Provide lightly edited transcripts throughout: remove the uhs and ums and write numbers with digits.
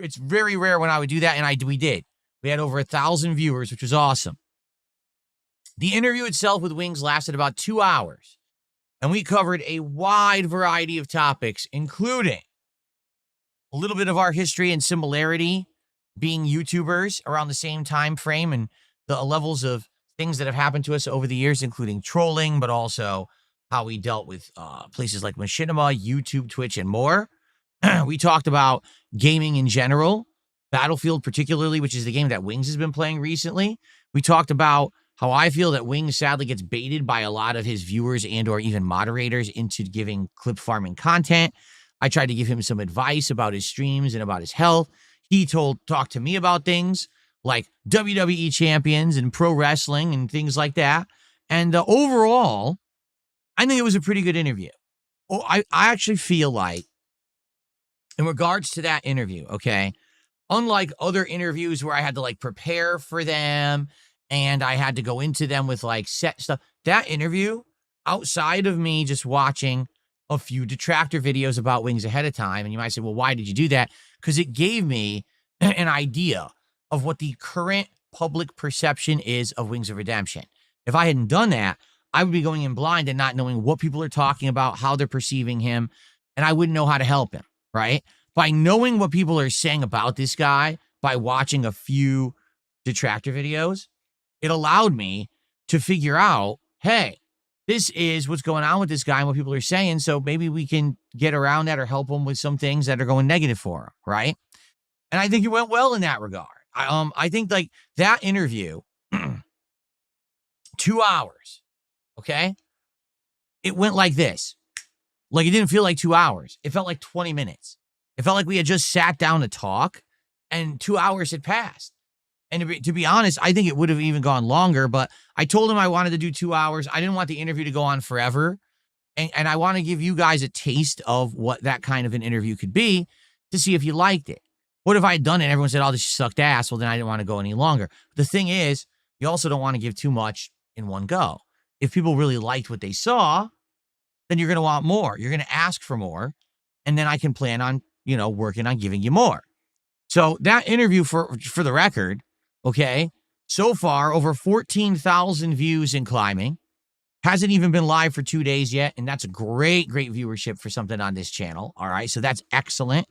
it's very rare when I would do that, and we did. We had over 1,000 viewers, which was awesome. The interview itself with Wings lasted about 2 hours, and we covered a wide variety of topics, including a little bit of our history and similarity being YouTubers around the same time frame and the levels of things that have happened to us over the years, including trolling, but also how we dealt with places like Machinima, YouTube, Twitch, and more. We talked about gaming in general, Battlefield particularly, which is the game that Wings has been playing recently. We talked about how I feel that Wings sadly gets baited by a lot of his viewers and or even moderators into giving clip farming content. I tried to give him some advice about his streams and about his health. He talked to me about things like WWE champions and pro wrestling and things like that. And overall, I think it was a pretty good interview. Oh, I actually feel like, in regards to that interview, okay, unlike other interviews where I had to like prepare for them and I had to go into them with like set stuff, that interview, outside of me just watching a few detractor videos about Wings ahead of time, and you might say, well, why did you do that? Because it gave me an idea of what the current public perception is of Wings of Redemption. If I hadn't done that, I would be going in blind and not knowing what people are talking about, how they're perceiving him, and I wouldn't know how to help him, right? By knowing what people are saying about this guy, by watching a few detractor videos, it allowed me to figure out, hey, this is what's going on with this guy and what people are saying, so maybe we can get around that or help him with some things that are going negative for him, right? And I think it went well in that regard. I think like that interview, 2 hours, okay? It went like this. Like it didn't feel like 2 hours. It felt like 20 minutes. It felt like we had just sat down to talk and 2 hours had passed. And to be honest, I think it would have even gone longer, but I told him I wanted to do 2 hours. I didn't want the interview to go on forever. And I want to give you guys a taste of what that kind of an interview could be to see if you liked it. What if I had done it and everyone said, oh, this sucked ass? Well, then I didn't want to go any longer. The thing is, you also don't want to give too much in one go. If people really liked what they saw, then you're going to want more. You're going to ask for more. And then I can plan on, working on giving you more. So that interview, for the record, okay, so far, over 14,000 views and climbing. Hasn't even been live for 2 days yet, and that's a great viewership for something on this channel, all right? So that's excellent,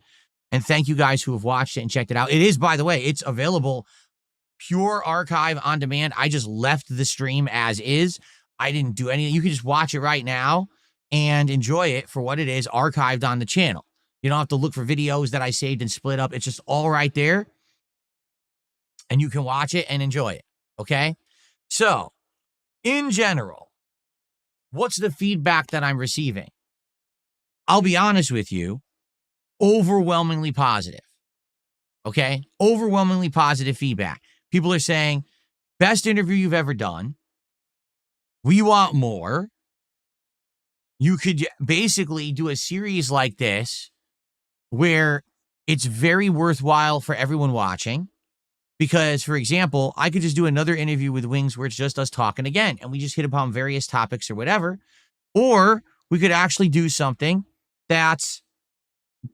and thank you guys who have watched it and checked it out. It is, by the way, it's available, pure archive on demand. I just left the stream as is. I didn't do anything. You can just watch it right now and enjoy it for what it is, archived on the channel. You don't have to look for videos that I saved and split up. It's just all right there. And you can watch it and enjoy it, okay? So, in general, what's the feedback that I'm receiving? I'll be honest with you, overwhelmingly positive, okay? Overwhelmingly positive feedback. People are saying, best interview you've ever done. We want more. You could basically do a series like this where it's very worthwhile for everyone watching. Because, for example, I could just do another interview with Wings where it's just us talking again, and we just hit upon various topics or whatever. Or we could actually do something that's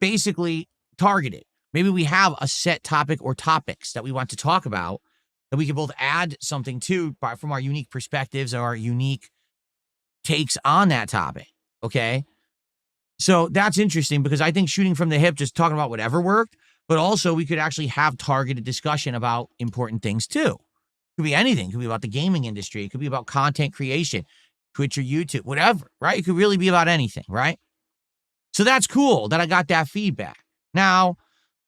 basically targeted. Maybe we have a set topic or topics that we want to talk about that we can both add something to from our unique perspectives or our unique takes on that topic, okay? So that's interesting because I think shooting from the hip, just talking about whatever worked. But also, we could actually have targeted discussion about important things, too. It could be anything. It could be about the gaming industry. It could be about content creation, Twitch or YouTube, whatever, right? It could really be about anything, right? So that's cool that I got that feedback. Now,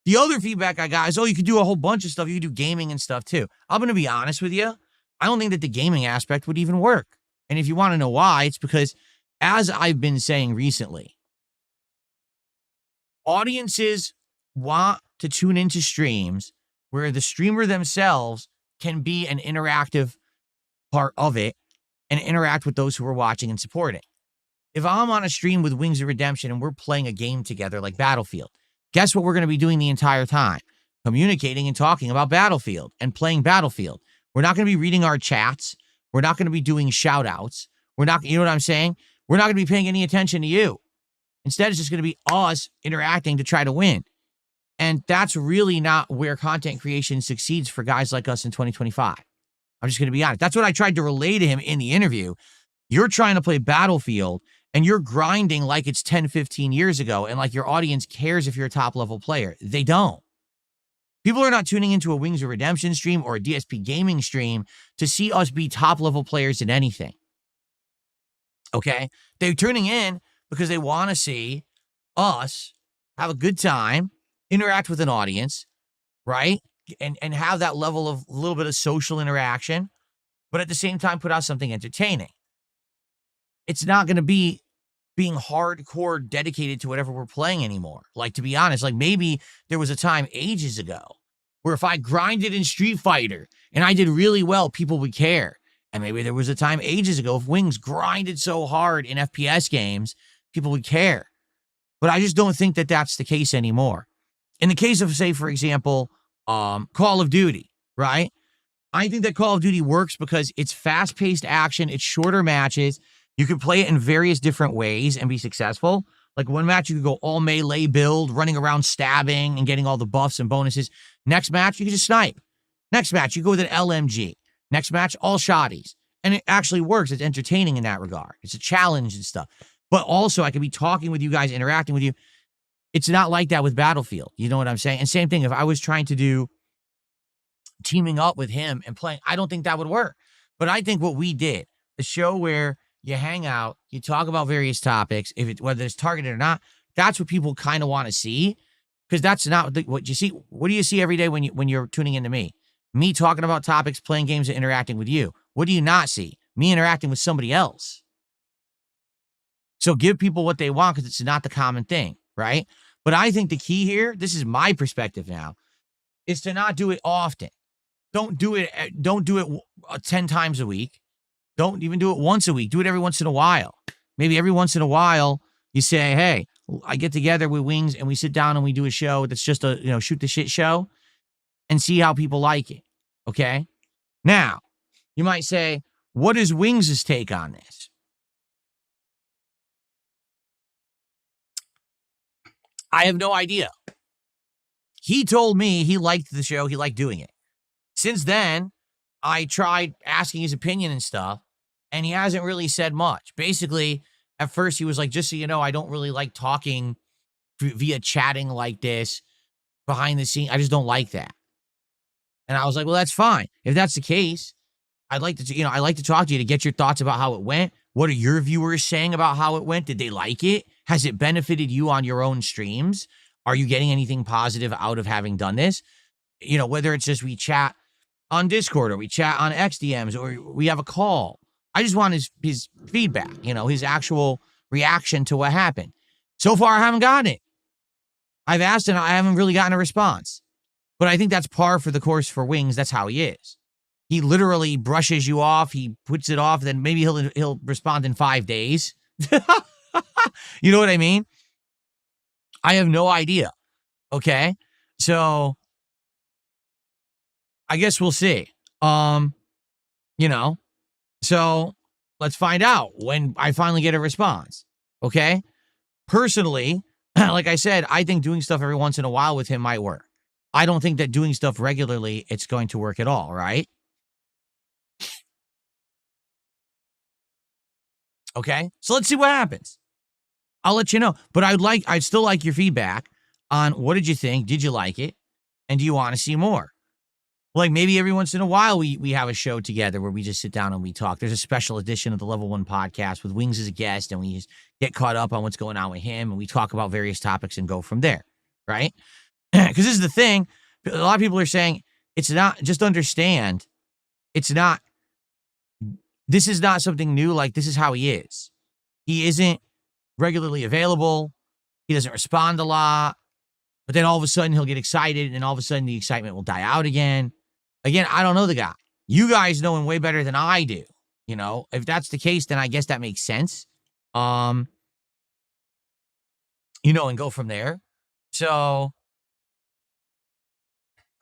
the other feedback I got is, oh, you could do a whole bunch of stuff. You could do gaming and stuff, too. I'm going to be honest with you. I don't think that the gaming aspect would even work. And if you want to know why, it's because, as I've been saying recently, audiences want to tune into streams where the streamer themselves can be an interactive part of it and interact with those who are watching and supporting. If I'm on a stream with Wings of Redemption and we're playing a game together like Battlefield, guess what we're going to be doing the entire time? Communicating and talking about Battlefield and playing Battlefield. We're not going to be reading our chats. We're not going to be doing shout outs. We're not, you know what I'm saying? We're not going to be paying any attention to you. Instead, it's just going to be us interacting to try to win. And that's really not where content creation succeeds for guys like us in 2025. I'm just going to be honest. That's what I tried to relay to him in the interview. You're trying to play Battlefield and you're grinding like it's 10, 15 years ago. And like your audience cares if you're a top level player. They don't. People are not tuning into a Wings of Redemption stream or a DSP gaming stream to see us be top level players in anything. Okay? They're tuning in because they want to see us have a good time, interact with an audience, right? And have that level of a little bit of social interaction, but at the same time put out something entertaining. It's not going to be being hardcore dedicated to whatever we're playing anymore. Like, to be honest, like maybe there was a time ages ago where if I grinded in Street Fighter and I did really well, people would care. And maybe there was a time ages ago if Wings grinded so hard in FPS games, people would care. But I just don't think that that's the case anymore. In the case of, say, for example, Call of Duty, right? I think that Call of Duty works because it's fast-paced action, it's shorter matches. You can play it in various different ways and be successful. Like one match, you could go all melee build, running around stabbing and getting all the buffs and bonuses. Next match, you can just snipe. Next match, you go with an LMG. Next match, all shotties. And it actually works. It's entertaining in that regard. It's a challenge and stuff. But also, I could be talking with you guys, interacting with you. It's not like that with Battlefield. You know what I'm saying? And same thing, if I was trying to do teaming up with him and playing, I don't think that would work. But I think what we did, the show where you hang out, you talk about various topics, whether it's targeted or not, that's what people kind of want to see. Because that's not what you see. What do you see every day when you're tuning into me? Me talking about topics, playing games, and interacting with you. What do you not see? Me interacting with somebody else. So give people what they want because it's not the common thing, right? But I think the key here, this is my perspective now, is to not do it often. Don't do it 10 times a week. Don't even do it once a week. Do it every once in a while. Maybe every once in a while you say, hey, I get together with Wings and we sit down and we do a show that's just a shoot the shit show and see how people like it. Okay? Now, you might say, what is Wings' take on this? I have no idea. He told me he liked the show. He liked doing it. Since then, I tried asking his opinion and stuff, and he hasn't really said much. Basically, at first, he was like, just so you know, I don't really like talking via chatting like this behind the scene. I just don't like that. And I was like, well, that's fine. If that's the case, I'd like to talk to you to get your thoughts about how it went. What are your viewers saying about how it went? Did they like it? Has it benefited you on your own streams? Are you getting anything positive out of having done this? Whether it's just we chat on Discord or we chat on XDMs or we have a call. I just want his feedback, his actual reaction to what happened. So far, I haven't gotten it. I've asked and I haven't really gotten a response. But I think that's par for the course for Wings. That's how he is. He literally brushes you off. He puts it off. Then maybe he'll respond in 5 days. You know what I mean? I have no idea. Okay. So I guess we'll see. So let's find out when I finally get a response. Okay. Personally, like I said, I think doing stuff every once in a while with him might work. I don't think that doing stuff regularly, it's going to work at all, right? Okay, so let's see what happens. I'll let you know. But I'd still like your feedback on what did you think? Did you like it? And do you want to see more? Like maybe every once in a while we have a show together where we just sit down and we talk. There's a special edition of the Level 1 podcast with Wings as a guest, and we just get caught up on what's going on with him, and we talk about various topics and go from there, right? Because this is the thing. A lot of people are saying it's not, just understand, it's not, this is not something new. Like, this is how he is. He isn't regularly available. He doesn't respond a lot. But then all of a sudden he'll get excited, and then all of a sudden the excitement will die out again. Again, I don't know the guy. You guys know him way better than I do. If that's the case, then I guess that makes sense. And go from there. So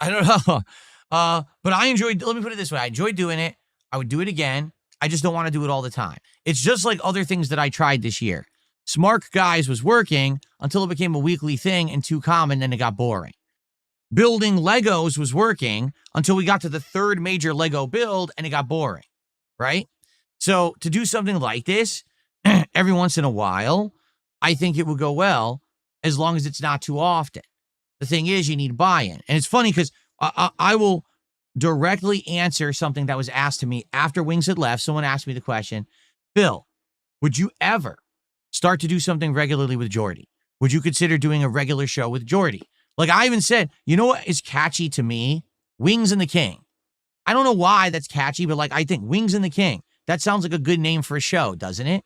I don't know. But I enjoyed, let me put it this way. I enjoyed doing it. I would do it again. I just don't want to do it all the time. It's just like other things that I tried this year. Smart Guys was working until it became a weekly thing and too common, then it got boring. building Legos was working until we got to the third major Lego build and it got boring, right? So to do something like this every once in a while, I think it would go well as long as it's not too often. The thing is, you need buy-in. And it's funny because I will directly answer something that was asked to me after Wings had left. Someone asked me the question, Bill, would you ever start to do something regularly with Jordy? Would you consider doing a regular show with Jordy? Like I even said, you know what is catchy to me? Wings and the King. I don't know why that's catchy, but like I think Wings and the King, that sounds like a good name for a show, doesn't it?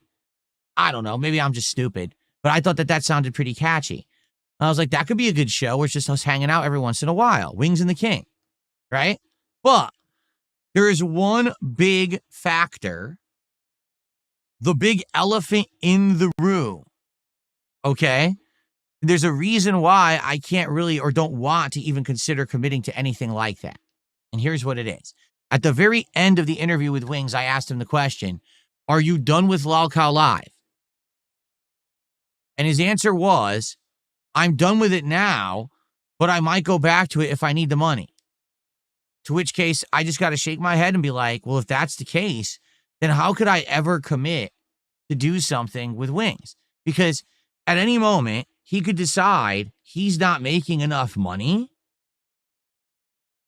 I don't know. Maybe I'm just stupid, but I thought that sounded pretty catchy. And I was like, that could be a good show where it's just us hanging out every once in a while. Wings and the King, right? But there is one big factor, the big elephant in the room, okay? There's a reason why I can't really or don't want to even consider committing to anything like that. And here's what it is. At the very end of the interview with Wings, I asked him the question, are you done with Lalcow Live? And his answer was, I'm done with it now, but I might go back to it if I need the money. To which case, I just got to shake my head and be like, well, if that's the case, then how could I ever commit to do something with Wings? Because at any moment, he could decide he's not making enough money.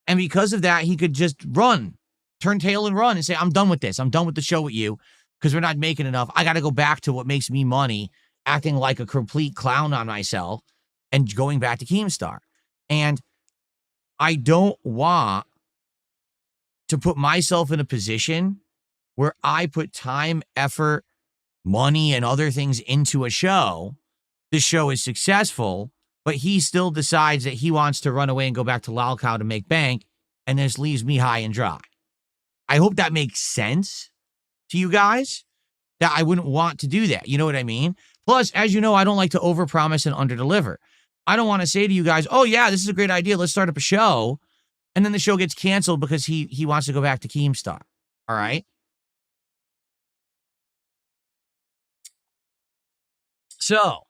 And because of that, he could just run, turn tail and run and say, I'm done with this. I'm done with the show with you because we're not making enough. I got to go back to what makes me money, acting like a complete clown on myself and going back to Keemstar. And I don't want to put myself in a position where I put time, effort, money, and other things into a show. The show is successful, but he still decides that he wants to run away and go back to Lalcow to make bank, and this leaves me high and dry. I hope that makes sense to you guys, that I wouldn't want to do that. You know what I mean? Plus, as you know, I don't like to overpromise and underdeliver. I don't want to say to you guys, oh, yeah, this is a great idea. Let's start up a show. And then the show gets canceled because he wants to go back to Keemstar. All right? So,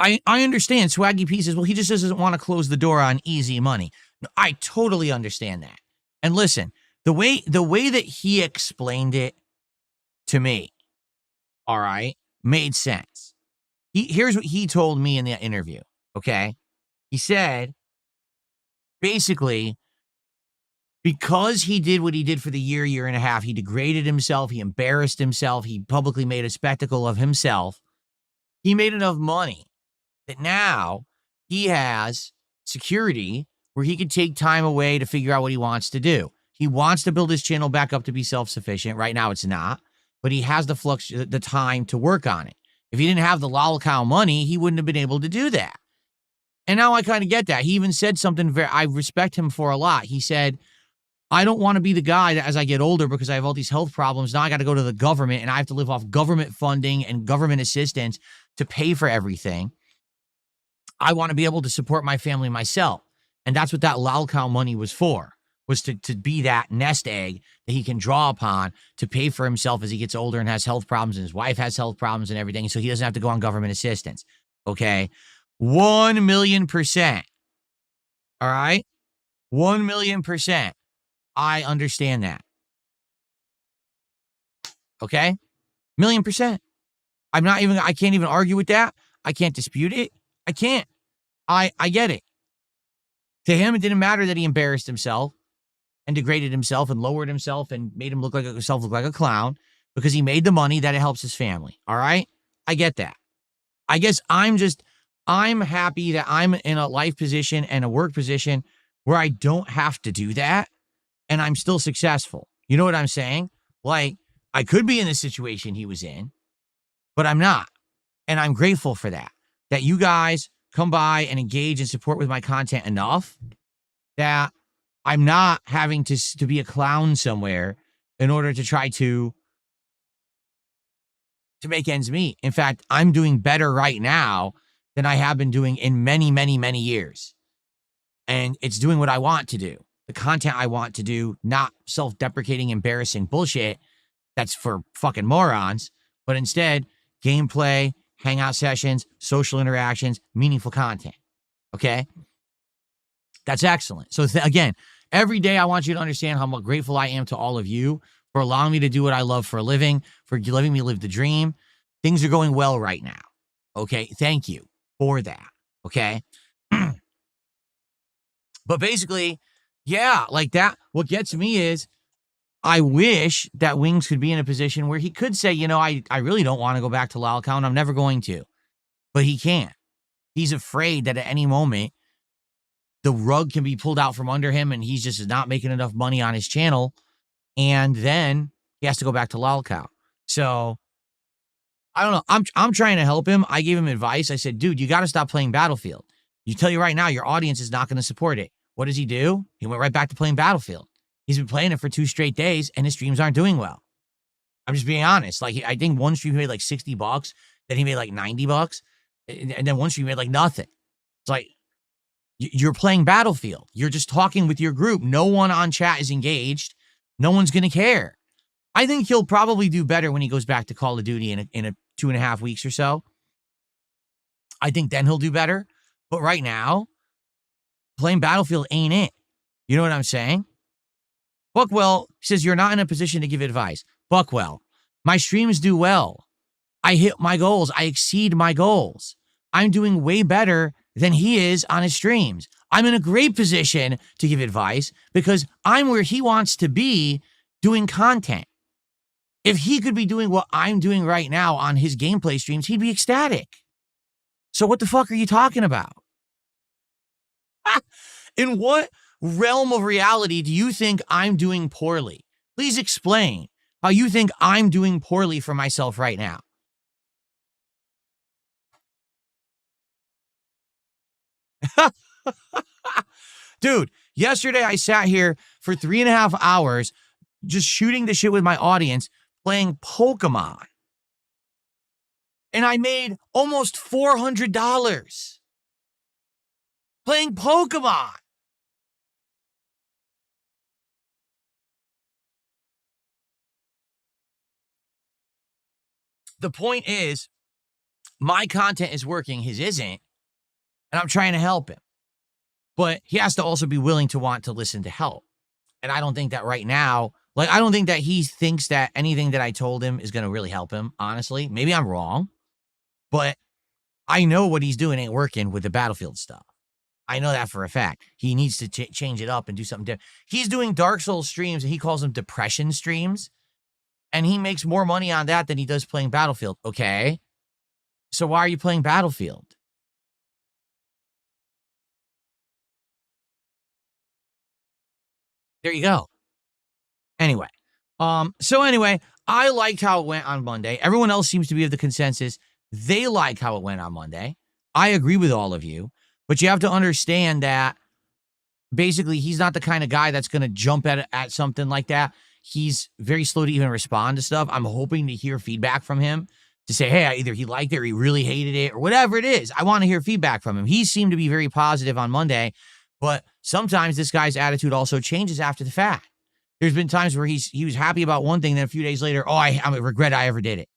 I understand Swaggy P says, well, he just doesn't want to close the door on easy money. I totally understand that. And listen, the way that he explained it to me, all right, made sense. Here's what he told me in the interview, okay? He said, basically, because he did what he did for the year and a half, he degraded himself, he embarrassed himself, he publicly made a spectacle of himself, he made enough money that now he has security where he could take time away to figure out what he wants to do. He wants to build his channel back up to be self-sufficient. Right now it's not, but he has the time to work on it. If he didn't have the Lalcow money, he wouldn't have been able to do that. And now I kind of get that. He even said something I respect him for a lot. He said, I don't want to be the guy that as I get older, because I have all these health problems, now I got to go to the government and I have to live off government funding and government assistance to pay for everything. I want to be able to support my family myself. And that's what that Lalcow money was for, was to be that nest egg that he can draw upon to pay for himself as he gets older and has health problems and his wife has health problems and everything. So he doesn't have to go on government assistance. Okay. 1,000,000%. All right. 1,000,000%. I understand that. Okay. 1,000,000%. I can't even argue with that. I can't dispute it. I can't. I get it. To him, it didn't matter that he embarrassed himself and degraded himself and lowered himself and made himself look like a clown, because he made the money that it helps his family. All right. I get that. I guess I'm happy that I'm in a life position and a work position where I don't have to do that and I'm still successful. You know what I'm saying? Like, I could be in the situation he was in, but I'm not. And I'm grateful for that you guys come by and engage and support with my content enough that I'm not having to be a clown somewhere in order to try to make ends meet. In fact, I'm doing better right now than I have been doing in many, many, many years. And it's doing what I want to do. The content I want to do, not self-deprecating, embarrassing bullshit that's for fucking morons, but instead gameplay, hangout sessions, social interactions, meaningful content. Okay? That's excellent. So again, every day I want you to understand how grateful I am to all of you for allowing me to do what I love for a living, for letting me live the dream. Things are going well right now. Okay? Thank you for that. Okay? But basically, yeah, like that. What gets me is I wish that Wings could be in a position where he could say, I really don't want to go back to Lalcount. I'm never going to. But he can't. He's afraid that at any moment, the rug can be pulled out from under him and he's just not making enough money on his channel. And then he has to go back to Lalcount. So I don't know. I'm trying to help him. I gave him advice. I said, dude, you got to stop playing Battlefield. You tell you right now, your audience is not going to support it. What does he do? He went right back to playing Battlefield. He's been playing it for 2 straight days and his streams aren't doing well. I'm just being honest. Like, I think one stream he made like $60, then he made like $90, and then one stream he made like nothing. It's like, you're playing Battlefield. You're just talking with your group. No one on chat is engaged. No one's going to care. I think he'll probably do better when he goes back to Call of Duty in a 2.5 weeks or so. I think then he'll do better. But right now, playing Battlefield ain't it. You know what I'm saying? Buckwell says, you're not in a position to give advice. Buckwell, my streams do well. I hit my goals. I exceed my goals. I'm doing way better than he is on his streams. I'm in a great position to give advice because I'm where he wants to be doing content. If he could be doing what I'm doing right now on his gameplay streams, he'd be ecstatic. So what the fuck are you talking about? In what realm of reality do you think I'm doing poorly? Please explain how you think I'm doing poorly for myself right now. Dude, yesterday I sat here for 3.5 hours just shooting the shit with my audience, playing Pokemon. And I made almost $400 playing Pokemon. The point is, my content is working, his isn't, and I'm trying to help him. But he has to also be willing to want to listen to help. And I don't think that right now, I don't think that he thinks that anything that I told him is going to really help him, honestly. Maybe I'm wrong, but I know what he's doing ain't working with the Battlefield stuff. I know that for a fact. He needs to change it up and do something different. He's doing Dark Souls streams, and he calls them depression streams, and he makes more money on that than he does playing Battlefield. Okay, so why are you playing Battlefield? There you go. Anyway, I liked how it went on Monday. Everyone else seems to be of the consensus. They like how it went on Monday. I agree with all of you, but you have to understand that basically he's not the kind of guy that's going to jump at something like that. He's very slow to even respond to stuff. I'm hoping to hear feedback from him to say, hey, either he liked it or he really hated it or whatever it is. I want to hear feedback from him. He seemed to be very positive on Monday, but sometimes this guy's attitude also changes after the fact. There's been times where he was happy about one thing, then a few days later, I regret I ever did it.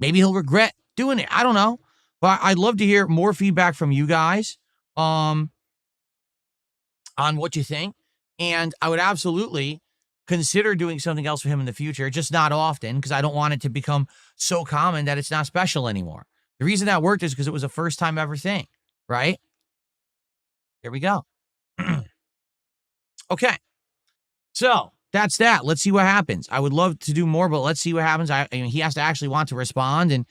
Maybe he'll regret doing it. I don't know. But I'd love to hear more feedback from you guys on what you think. And I would absolutely consider doing something else for him in the future, just not often, because I don't want it to become so common that it's not special anymore. The reason that worked is because it was a first time ever thing, right? Here we go. Okay. So that's that. Let's see what happens. I would love to do more, but let's see what happens. I mean, he has to actually want to respond, and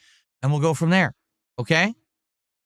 we'll go from there. Okay?